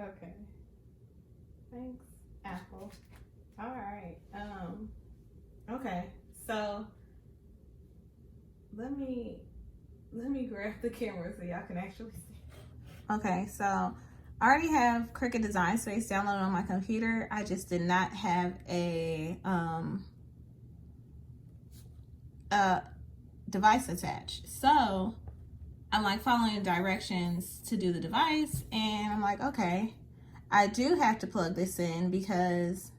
Okay. Thanks, Apple. All right. Okay. So let me grab the camera so y'all can actually see. Okay, so I already have Cricut Design Space downloaded on my computer. I just did not have a device attached. So I'm like following the directions to do the device, and I'm like, okay, I do have to plug this in because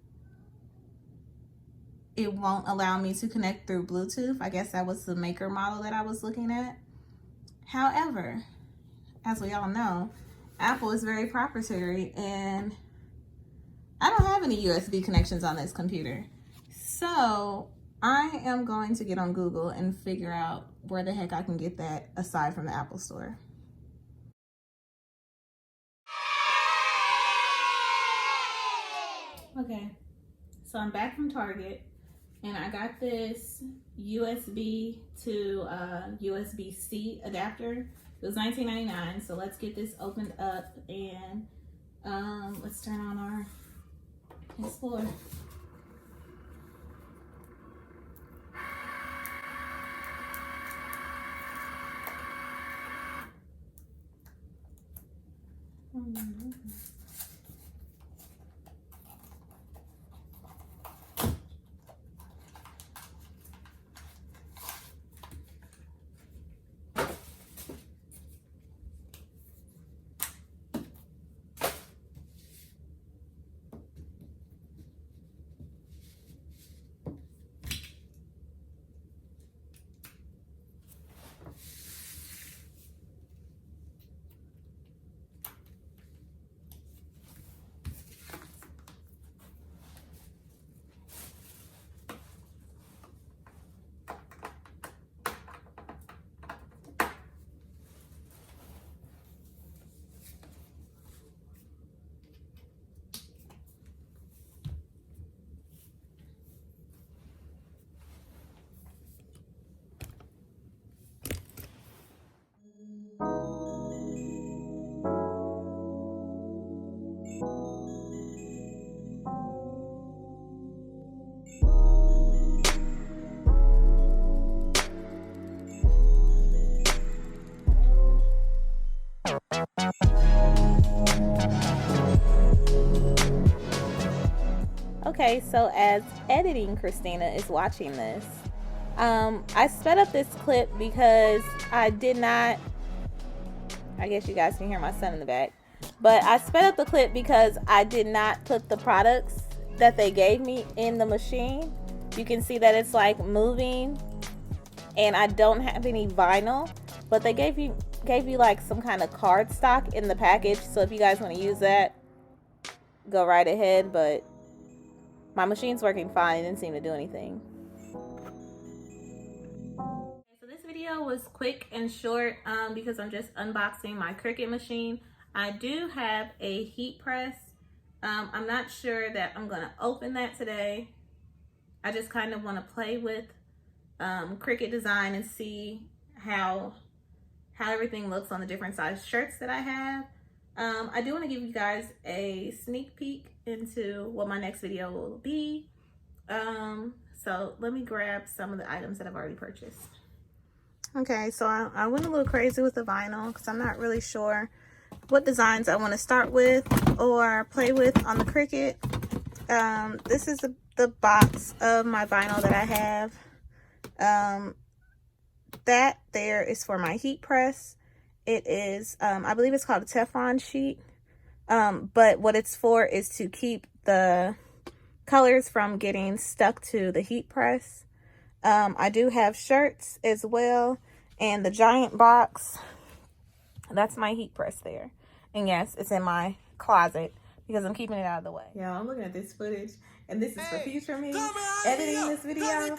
it won't allow me to connect through Bluetooth. I guess that was the maker model that I was looking at. However, as we all know, Apple is very proprietary and I don't have any USB connections on this computer. So I am going to get on Google and figure out where the heck I can get that aside from the Apple Store. Okay, so I'm back from Target and I got this USB to USB-C adapter. It was $19.99, so let's get this opened up and let's turn on our Explorer. Okay, so as editing Christina is watching this, I sped up this clip because I did not, I guess you guys can hear my son in the back, but I sped up the clip because I did not put the products that they gave me in the machine. You can see that it's like moving and I don't have any vinyl, but they gave you like some kind of cardstock in the package, so if you guys want to use that, go right ahead, but my machine's working fine. It didn't seem to do anything. So this video was quick and short because I'm just unboxing my Cricut machine. I do have a heat press. I'm not sure that I'm going to open that today. I just kind of want to play with Cricut Design and see how everything looks on the different size shirts that I have. I do want to give you guys a sneak peek into what my next video will be. So let me grab some of the items that I've already purchased. Okay, so I went a little crazy with the vinyl because I'm not really sure what designs I want to start with or play with on the Cricut. This is the box of my vinyl that I have. That there is for my heat press. It is, I believe it's called a Teflon sheet. But what it's for is to keep the colors from getting stuck to the heat press. I do have shirts as well. And the giant box, that's my heat press there. And yes, it's in my closet because I'm keeping it out of the way. Yeah, I'm looking at this footage. And this is for future me editing this video. You're doing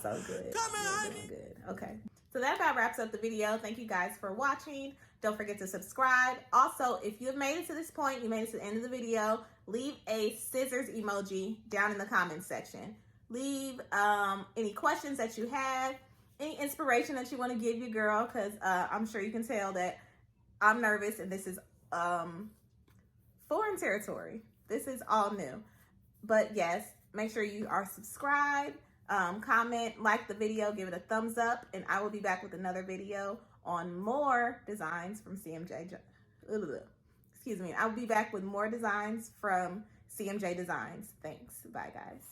so good. You're doing good. Okay. So that about wraps up the video. Thank you guys for watching. Don't forget to subscribe. Also, if you've made it to this point, you made it to the end of the video, leave a scissors emoji down in the comments section. Leave any questions that you have, any inspiration that you want to give your girl, because I'm sure you can tell that I'm nervous and this is foreign territory. This is all new. But yes, make sure you are subscribed, comment, like the video, give it a thumbs up, and I will be back with another video on more designs from CMJ. Excuse me. I will be back with more designs from CMJ Designs. Thanks. Bye, guys.